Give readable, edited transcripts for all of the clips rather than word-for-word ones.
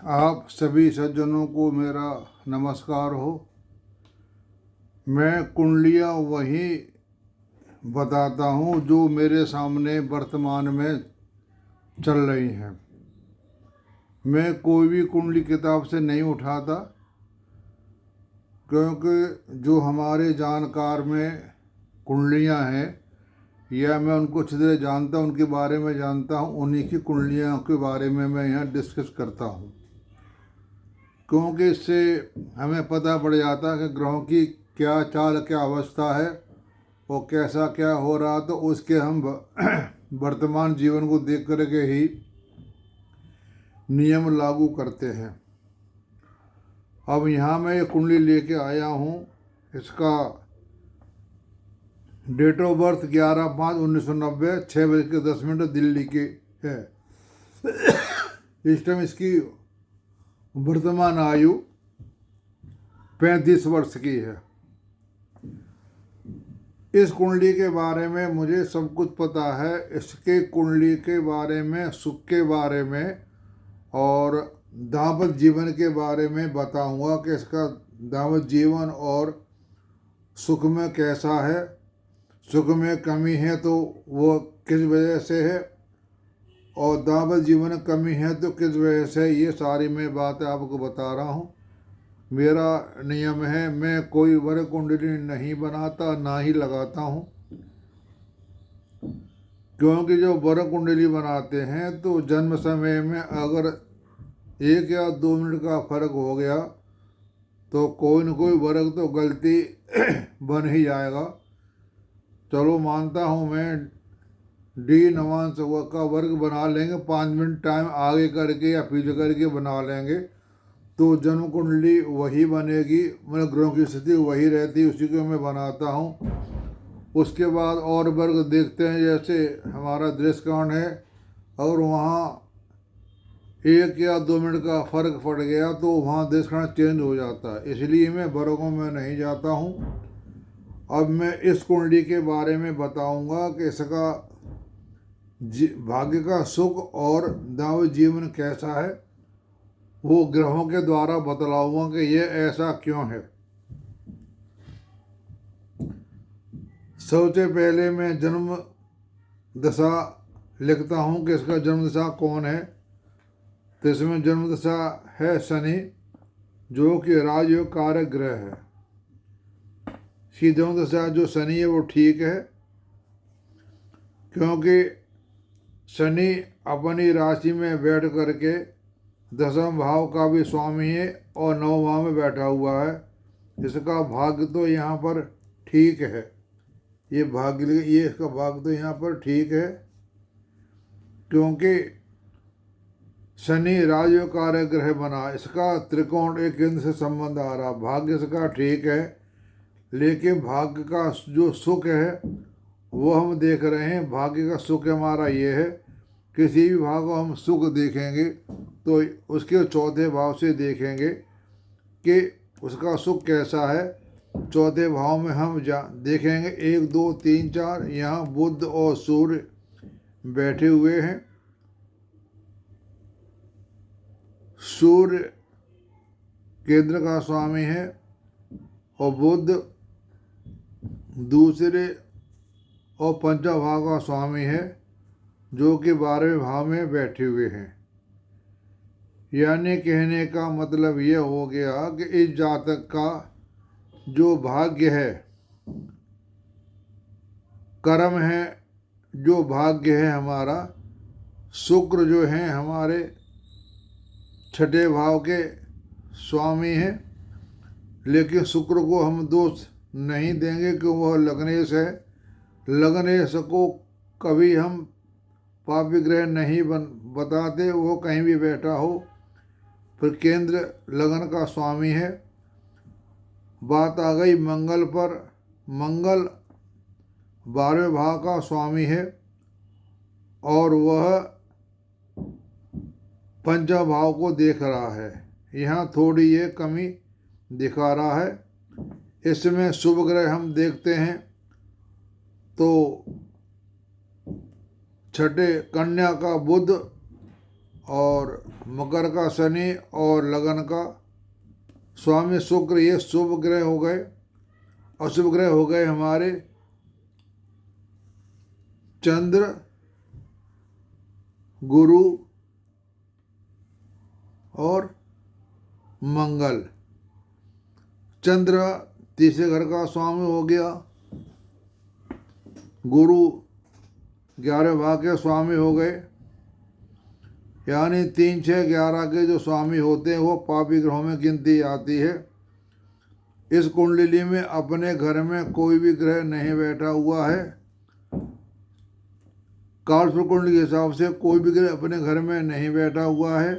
आप सभी सज्जनों को मेरा नमस्कार हो। मैं कुंडलियाँ वही बताता हूँ जो मेरे सामने वर्तमान में चल रही हैं। मैं कोई भी कुंडली किताब से नहीं उठाता, क्योंकि जो हमारे जानकार में कुंडलियाँ हैं या मैं उनको अच्छी तरह जानता हूँ, उनके बारे में जानता हूँ, उन्हीं की कुंडलियों के बारे में मैं यहाँ डिस्कस करता हूँ। क्योंकि इससे हमें पता पड़ जाता है कि ग्रहों की क्या चाल, क्या अवस्था है और कैसा क्या हो रहा, तो उसके हम वर्तमान जीवन को देख करके ही नियम लागू करते हैं। अब यहाँ मैं ये कुंडली लेके आया हूँ। इसका डेट ऑफ बर्थ 11/5/1990, 6:10 दिल्ली की है। इस टाइम इसकी वर्तमान आयु 35 वर्ष की है। इस कुंडली के बारे में मुझे सब कुछ पता है। इसके कुंडली के बारे में, सुख के बारे में और दाम्पत्य जीवन के बारे में बताऊंगा कि इसका दाम्पत्य जीवन और सुख में कैसा है, सुख में कमी है तो वो किस वजह से है, और दाम्पत्य जीवन में कमी है तो किस वजह से, ये सारी मैं बातें आपको बता रहा हूँ। मेरा नियम है, मैं कोई वर कुंडली नहीं बनाता, ना ही लगाता हूँ। क्योंकि जो वर कुंडली बनाते हैं तो जन्म समय में अगर 1 या 2 मिनट का फर्क हो गया तो कोई न कोई वर्ग तो गलती बन ही जाएगा। चलो मानता हूँ मैं, डी नवांश का वर्ग बना लेंगे, 5 मिनट टाइम आगे करके या पीछे करके बना लेंगे तो जन्म कुंडली वही बनेगी, मतलब ग्रहों की स्थिति वही रहती, उसी को मैं बनाता हूँ। उसके बाद और वर्ग देखते हैं, जैसे हमारा दृष्टिकोण है, अगर वहाँ 1 या 2 मिनट का फर्क पड़ गया तो वहाँ दृष्टिकोण चेंज हो जाता है, इसलिए मैं वर्गों में नहीं जाता हूँ। अब मैं इस कुंडली के बारे में बताऊँगा कि इसका भाग्य का सुख और दाम्पत्य जीवन कैसा है, वो ग्रहों के द्वारा बतलाऊंगा कि ये ऐसा क्यों है। सबसे पहले मैं जन्म दशा लिखता हूँ कि इसका जन्म दशा कौन है। तो इसमें जन्म दशा है शनि, जो कि राजयोग कारक ग्रह है। इसकी जन्म दशा जो शनि है वो ठीक है, क्योंकि शनि अपनी राशि में बैठ करके 10वें भाव का भी स्वामी है और 9वें भाव में बैठा हुआ है। इसका भाग्य तो यहाँ पर ठीक है, ये इसका भाग्य तो यहाँ पर ठीक है, क्योंकि शनि राजयोग कारक ग्रह बना। इसका त्रिकोण एक केंद्र से संबंध आ रहा, भाग्य इसका ठीक है, लेकिन भाग्य का जो सुख है वो हम देख रहे हैं। भाग्य का सुख हमारा ये है, किसी भी भाव को हम सुख देखेंगे तो उसके चौथे भाव से देखेंगे कि उसका सुख कैसा है। चौथे भाव में हम देखेंगे 1 2 3 4, यहाँ बुध और सूर्य बैठे हुए हैं। सूर्य केंद्र का स्वामी है और बुध दूसरे और पंचम भाव का स्वामी है, जो कि 12वें भाव में बैठे हुए हैं। यानी कहने का मतलब यह हो गया कि इस जातक का जो भाग्य है, कर्म है, जो भाग्य है हमारा, शुक्र जो है हमारे 6ठे भाव के स्वामी हैं। लेकिन शुक्र को हम दोष नहीं देंगे कि वह लग्नेश है। लग्नेश को कभी हम पापी ग्रह नहीं बताते, वो कहीं भी बैठा हो, फिर केंद्र लगन का स्वामी है। बात आ गई मंगल पर। मंगल 12वें भाव का स्वामी है और वह पंचम भाव को देख रहा है। यहाँ थोड़ी ये कमी दिखा रहा है। इसमें शुभ ग्रह हम देखते हैं तो 6ठे कन्या का बुध और मकर का शनि और लगन का स्वामी शुक्र, ये शुभ ग्रह हो गए। अशुभ ग्रह हो गए हमारे चंद्र, गुरु और मंगल। चंद्र तीसरे घर का स्वामी हो गया, गुरु 11 भाव के स्वामी हो गए, यानी 3, 6, 11 के जो स्वामी होते हैं वो पापी ग्रहों में गिनती आती है। इस कुंडली में अपने घर में कोई भी ग्रह नहीं बैठा हुआ है। कालपुरुष कुंडली के हिसाब से कोई भी ग्रह अपने घर में नहीं बैठा हुआ है।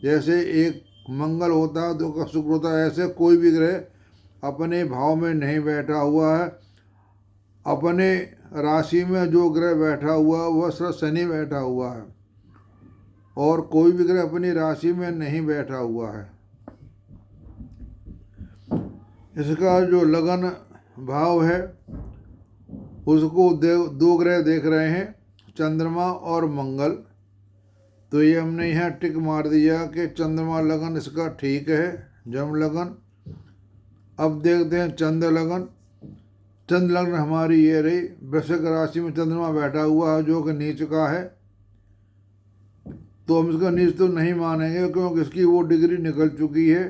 जैसे एक मंगल होता है, 2 का शुक्र होता है, ऐसे कोई भी ग्रह अपने भाव में नहीं बैठा हुआ है। अपने राशि में जो ग्रह बैठा हुआ है वह सिर्फ शनि बैठा हुआ है और कोई भी ग्रह अपनी राशि में नहीं बैठा हुआ है। इसका जो लगन भाव है उसको 2 ग्रह देख रहे हैं, चंद्रमा और मंगल। तो ये हमने यहाँ टिक मार दिया कि चंद्रमा लगन इसका ठीक है, जम लगन। अब देखते हैं चंद्र लगन। चंद्र लगन हमारी ये रही, वृश्चिक राशि में चंद्रमा बैठा हुआ है जो कि नीच का है। तो हम इसका नीच तो नहीं मानेंगे क्योंकि इसकी वो डिग्री निकल चुकी है।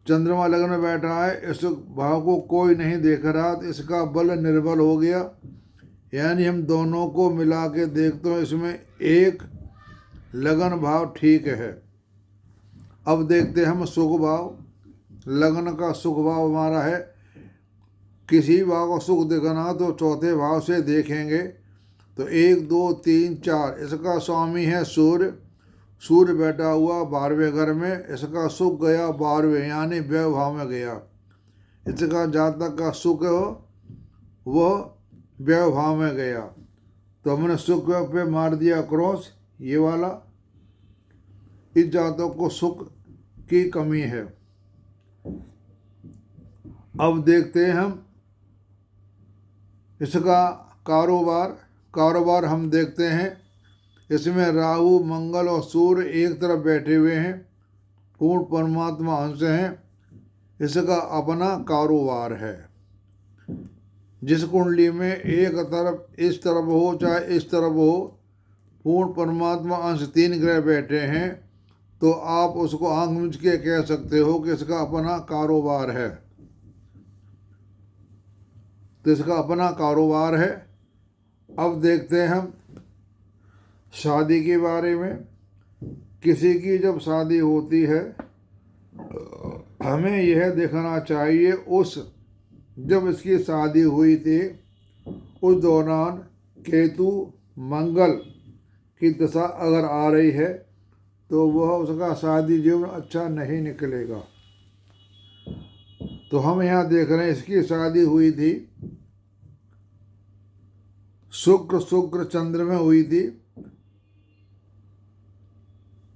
चंद्रमा लगन में बैठा है, इस भाव को कोई नहीं देख रहा, तो इसका बल निर्बल हो गया। यानी हम दोनों को मिला के देखते हैं, इसमें एक लगन भाव ठीक है। अब देखते हैं हम सुख भाव। लगन का सुख भाव हमारा है, किसी भाव का सुख देखना तो चौथे भाव से देखेंगे। तो 1, 2, 3, 4 इसका स्वामी है सूर्य। सूर्य बैठा हुआ 12वें घर में, इसका सुख गया 12वें यानी व्यय भाव में गया। इसका जातक का सुख हो वह व्यय भाव में गया। तो हमने सुख पे मार दिया क्रॉस, ये वाला। इस जातक को सुख की कमी है। अब देखते हैं हम इसका कारोबार हम देखते हैं। इसमें राहु, मंगल और सूर्य एक तरफ बैठे हुए हैं, पूर्ण परमात्मा अंश हैं। इसका अपना कारोबार है। जिस कुंडली में एक तरफ इस तरफ हो चाहे इस तरफ हो, पूर्ण परमात्मा अंश 3 ग्रह बैठे हैं, तो आप उसको आंख मीच के कह सकते हो कि इसका अपना कारोबार है। तो इसका अपना कारोबार है। अब देखते हैं हम शादी के बारे में। किसी की जब शादी होती है हमें यह देखना चाहिए जब इसकी शादी हुई थी उस दौरान केतु मंगल की दशा अगर आ रही है तो वह उसका शादी जीवन अच्छा नहीं निकलेगा। तो हम यहाँ देख रहे हैं इसकी शादी हुई थी शुक्र चंद्र में हुई थी।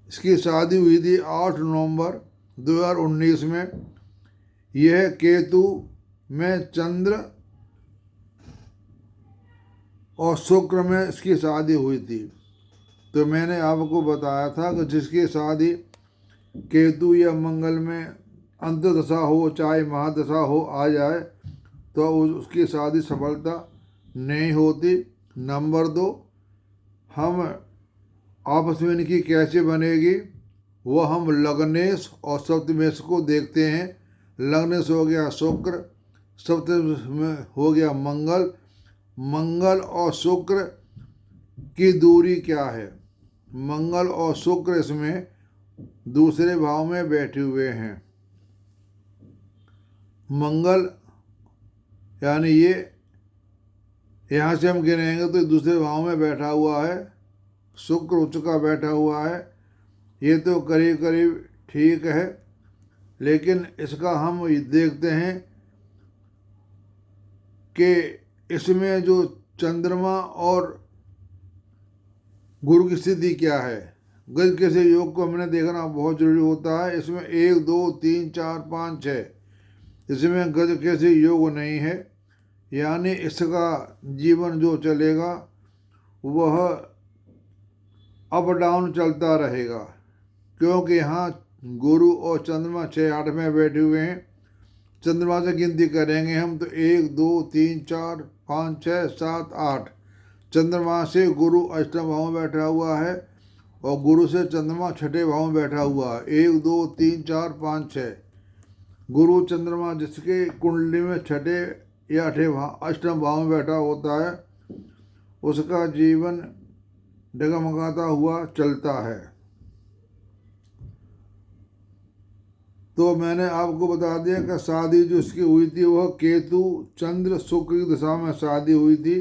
इसकी शादी हुई थी 8 नवंबर 2019 में। यह केतु में चंद्र और शुक्र में इसकी शादी हुई थी। तो मैंने आपको बताया था कि जिसकी शादी केतु या मंगल में अंतदशा हो चाहे महादशा हो आ जाए तो उसकी शादी सफलता नहीं होती। नंबर 2, हम आपस में इनकी कैसे बनेगी वह हम लग्नेश और सप्तमेश को देखते हैं। लग्नेश हो गया शुक्र, सप्तमेश में हो गया मंगल। मंगल और शुक्र की दूरी क्या है? मंगल और शुक्र इसमें दूसरे भाव में बैठे हुए हैं। मंगल यानी ये यहाँ से हम गिनेंगे तो दूसरे भाव में बैठा हुआ है, शुक्र उच्च का बैठा हुआ है। ये तो करीब करीब ठीक है, लेकिन इसका हम देखते हैं कि इसमें जो चंद्रमा और गुरु की स्थिति क्या है। गज कैसे योग को हमने देखना बहुत जरूरी होता है। इसमें 1, 2, 3, 4, 5, 6 इसमें गज कैसे योग नहीं है, यानी इसका जीवन जो चलेगा वह अप डाउन चलता रहेगा, क्योंकि यहाँ गुरु और चंद्रमा 6-8 में बैठे हुए हैं। चंद्रमा से गिनती करेंगे हम तो 1 2 3 4 5 6 7 8। चंद्रमा से गुरु अष्टम भाव में बैठा हुआ है और गुरु से चंद्रमा छठे भाव में बैठा हुआ है। 1 2 3 4 5 6। गुरु चंद्रमा जिसके कुंडली में छठे या अष्टम भाव में बैठा होता है, उसका जीवन डगमगाता हुआ चलता है। तो मैंने आपको बता दिया कि शादी जो इसकी हुई थी वह केतु चंद्र शुक्र की दिशा में शादी हुई थी।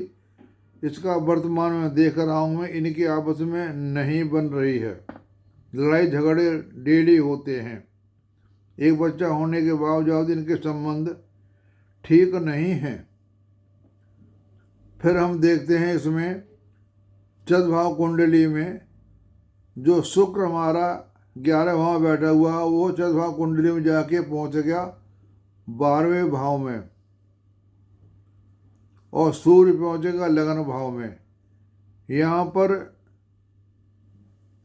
इसका वर्तमान में देख रहा हूँ मैं, इनकी आपस में नहीं बन रही है, लड़ाई झगड़े डेली होते हैं। एक बच्चा होने के बावजूद इनके संबंध ठीक नहीं हैं। फिर हम देखते हैं इसमें चतुर्भाव कुंडली में जो शुक्र हमारा 11 भाव में बैठा हुआ, वो चतुर्भाव कुंडली में जाके पहुंच गया 12वें भाव में और सूर्य पहुंचेगा लगन भाव में। यहाँ पर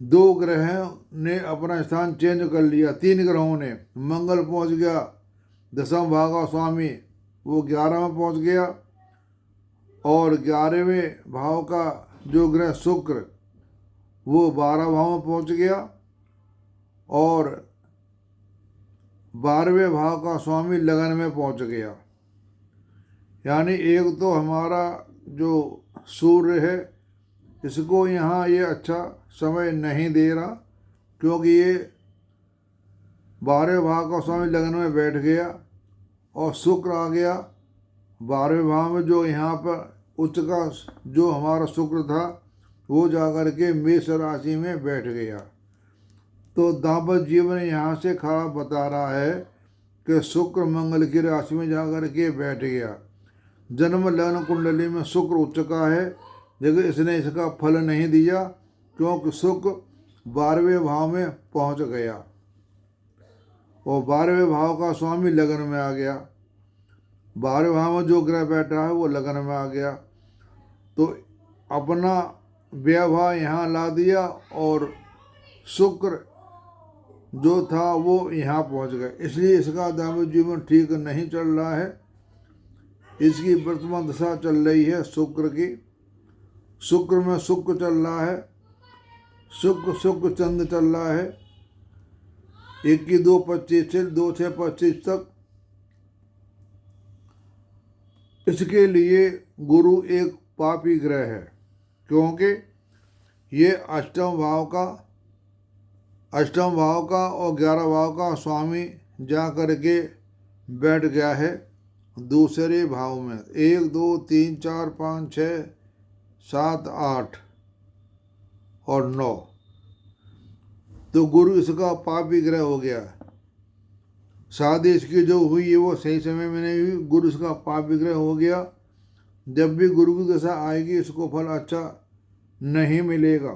2 ग्रह ने अपना स्थान चेंज कर लिया, 3 ग्रहों ने। मंगल पहुंच गया दशम भाव का स्वामी, वो 11 में पहुंच गया, और 11वें भाव का जो ग्रह शुक्र वो 12 भाव में पहुंच गया, और 12वें भाव का स्वामी लगन में पहुंच गया। यानी एक तो हमारा जो सूर्य है, इसको यहाँ ये अच्छा समय नहीं दे रहा, क्योंकि ये 12वें भाव का स्वामी लगन में बैठ गया और शुक्र आ गया 12वें भाव में। जो यहाँ पर उच्च का जो हमारा शुक्र था वो जाकर के मेष राशि में बैठ गया। तो दाम्पत्य जीवन यहाँ से खराब बता रहा है कि शुक्र मंगल की राशि में जाकर के बैठ गया। जन्म लग्न कुंडली में शुक्र उच्च का है, लेकिन इसने इसका फल नहीं दिया, क्योंकि शुक्र 12वें भाव में पहुँच गया और 12वें भाव का स्वामी लगन में आ गया। 12वें भाव में जो ग्रह बैठा है वो लगन में आ गया, तो अपना व्यवहार यहाँ ला दिया और शुक्र जो था वो यहाँ पहुँच गया। इसलिए इसका दाम्पत्य जीवन ठीक नहीं चल रहा है। इसकी वर्तमान दशा चल रही है शुक्र की। शुक्र में शुक्र चल रहा है, शुक्र चंद्र चल रहा है 21-2-25 से 2-6-25 तक। इसके लिए गुरु एक पापी ग्रह है, क्योंकि ये अष्टम भाव का और 11 भाव का स्वामी जा कर के बैठ गया है दूसरे भाव में। 1 2 3 4 5 6 7 8 और 9, तो गुरु इसका पापी ग्रह हो गया। शादी इसकी जो हुई है वो सही समय में नहीं हुई, गुरु इसका पापी ग्रह हो गया। जब भी गुरु की दशा आएगी इसको फल अच्छा नहीं मिलेगा।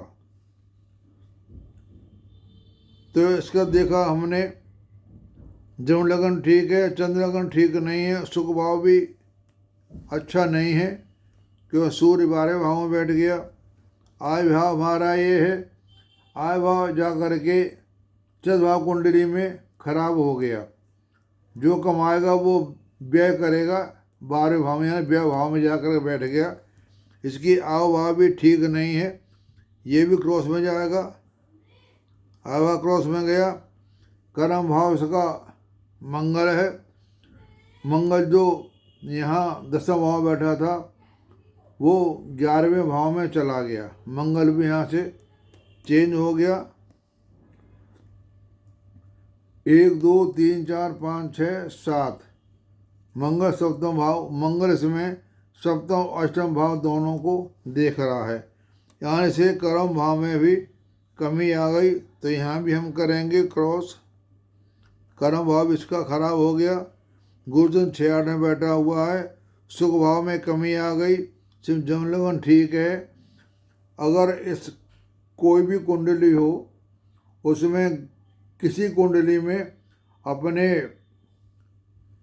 तो इसका देखा हमने, जन्म लगन ठीक है, चंद्र लगन ठीक नहीं है, सुख भाव भी अच्छा नहीं है, क्योंकि सूर्य 12वें भाव में बैठ गया। आय भाव हमारा ये है, आय भाव जा करके चतुर्भाव कुंडली में खराब हो गया। जो कमाएगा वो व्यय करेगा 12वें भाव में, यानी व्यय भाव में जाकर बैठ गया। इसकी आव भाव भी ठीक नहीं है, ये भी क्रॉस में जाएगा। आवा क्रॉस में गया। कर्म भाव इसका मंगल है, मंगल जो यहाँ 10वें भाव में बैठा था वो 11वें भाव में चला गया। मंगल भी यहाँ से चेंज हो गया। 1 2 3 4 5 6 7 मंगल सप्तम भाव, मंगल इसमें सप्तम अष्टम भाव दोनों को देख रहा है। यहाँ से कर्म भाव में भी कमी आ गई, तो यहाँ भी हम करेंगे क्रॉस। कर्म भाव इसका खराब हो गया। गुरुजन 6-8 में बैठा हुआ है, सुख भाव में कमी आ गई। सिर्फ जन्म लगन ठीक है। अगर इस कोई भी कुंडली हो, उसमें किसी कुंडली में अपने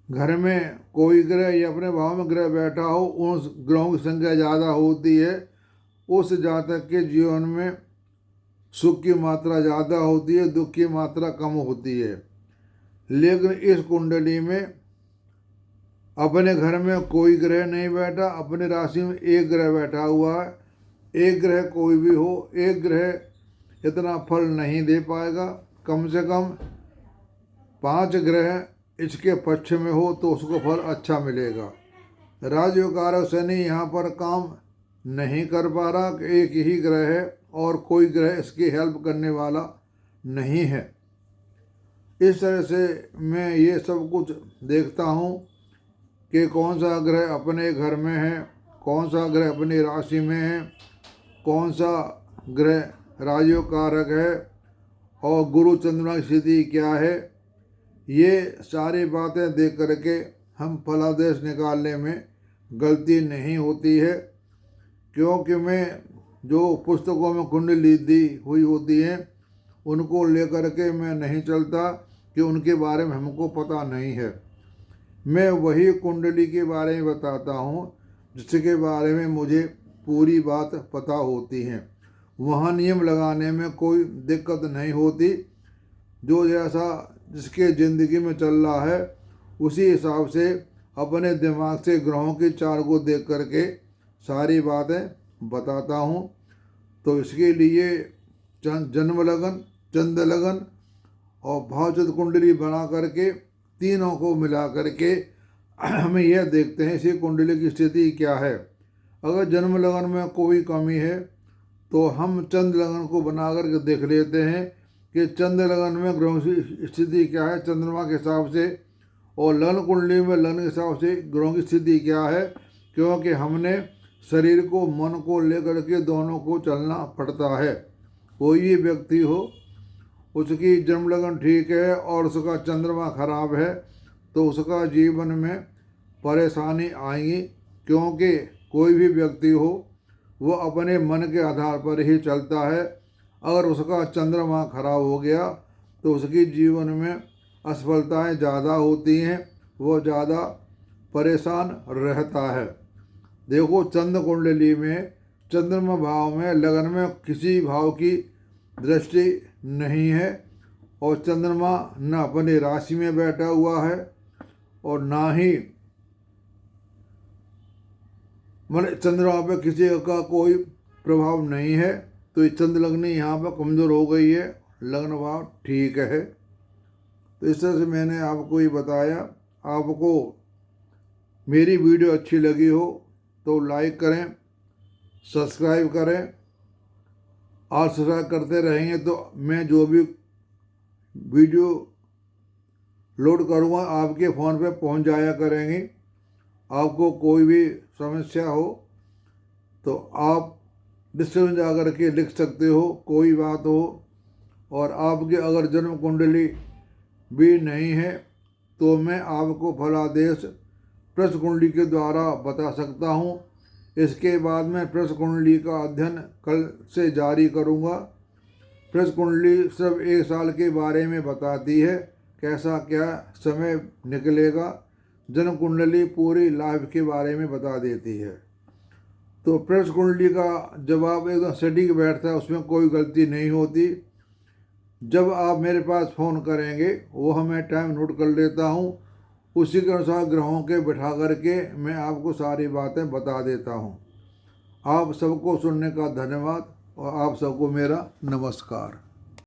घर में कोई ग्रह या अपने भाव में ग्रह बैठा हो, उन ग्रहों की संख्या ज़्यादा होती है, उस जातक के जीवन में सुख की मात्रा ज़्यादा होती है, दुख की मात्रा कम होती है। लेकिन इस कुंडली में अपने घर में कोई ग्रह नहीं बैठा, अपनी राशि में एक ग्रह बैठा हुआ है। एक ग्रह कोई भी हो, एक ग्रह इतना फल नहीं दे पाएगा। कम से कम 5 ग्रह इसके पक्ष में हो तो उसको फल अच्छा मिलेगा। राजयोग कारक शनि यहाँ पर काम नहीं कर पा रहा, एक ही ग्रह है और कोई ग्रह इसकी हेल्प करने वाला नहीं है। इस तरह से मैं ये सब कुछ देखता हूँ कि कौन सा ग्रह अपने घर में है, कौन सा ग्रह अपनी राशि में है, कौन सा ग्रह राजयोग कारक है और गुरु चंद्रमा की स्थिति क्या है। ये सारी बातें देख करके हम फलादेश निकालने में गलती नहीं होती है, क्योंकि मैं जो पुस्तकों में कुंडली दी हुई होती हैं उनको लेकर के मैं नहीं चलता कि उनके बारे में हमको पता नहीं है। मैं वही कुंडली के बारे में बताता हूँ जिसके बारे में मुझे पूरी बात पता होती है। वहाँ नियम लगाने में कोई दिक्कत नहीं होती। जो जैसा जिसके ज़िंदगी में चल रहा है उसी हिसाब से अपने दिमाग से ग्रहों की चार को देख करके सारी बातें बताता हूँ। तो इसके लिए जन्म लगन, चंद्र लगन और भावचंद्र कुंडली बना करके तीनों को मिला करके हमें यह देखते हैं इसी कुंडली की स्थिति क्या है। अगर जन्म लगन में कोई कमी है तो हम चंद्र लगन को बना करके देख लेते हैं कि चंद्र लगन में ग्रहों की स्थिति क्या है चंद्रमा के हिसाब से, और लगन कुंडली में लगन के हिसाब से ग्रहों की स्थिति क्या है। क्योंकि हमने शरीर को, मन को लेकर के दोनों को चलना पड़ता है। कोई भी व्यक्ति हो, उसकी जन्म लगन ठीक है और उसका चंद्रमा खराब है तो उसका जीवन में परेशानी आएगी, क्योंकि कोई भी व्यक्ति हो वो अपने मन के आधार पर ही चलता है। अगर उसका चंद्रमा खराब हो गया तो उसकी जीवन में असफलताएं ज़्यादा होती हैं, वो ज़्यादा परेशान रहता है। देखो, चंद्र कुंडली में चंद्रमा भाव में लगन में किसी भाव की दृष्टि नहीं है और चंद्रमा न अपनी राशि में बैठा हुआ है और ना ही चंद्रमा पर किसी का कोई प्रभाव नहीं है। तो ये चंद्र लगनी यहाँ पर कमज़ोर हो गई है, लगन भाव ठीक है। तो इस तरह से मैंने आपको ये बताया। आपको मेरी वीडियो अच्छी लगी हो तो लाइक करें, सब्सक्राइब करें, और सब्सक्राइब करते रहेंगे तो मैं जो भी वीडियो लोड करूँगा आपके फ़ोन पे पहुँच जाया करेंगी। आपको कोई भी समस्या हो तो आप डिस्क्रिप्शन में जा कर के लिख सकते हो, कोई बात हो। और आपके अगर जन्म कुंडली भी नहीं है तो मैं आपको फलादेश प्रश्न कुंडली के द्वारा बता सकता हूँ। इसके बाद में प्रश्न कुंडली का अध्ययन कल से जारी करूँगा। प्रश्न कुंडली सिर्फ 1 साल के बारे में बताती है, कैसा क्या समय निकलेगा। जन्म कुंडली पूरी लाइफ के बारे में बता देती है। तो प्रश्न कुंडली का जवाब एकदम सटीक बैठता है, उसमें कोई गलती नहीं होती। जब आप मेरे पास फ़ोन करेंगे वो हमें टाइम नोट कर लेता हूँ, उसी के अनुसार ग्रहों के बिठा करके मैं आपको सारी बातें बता देता हूँ। आप सबको सुनने का धन्यवाद और आप सबको मेरा नमस्कार।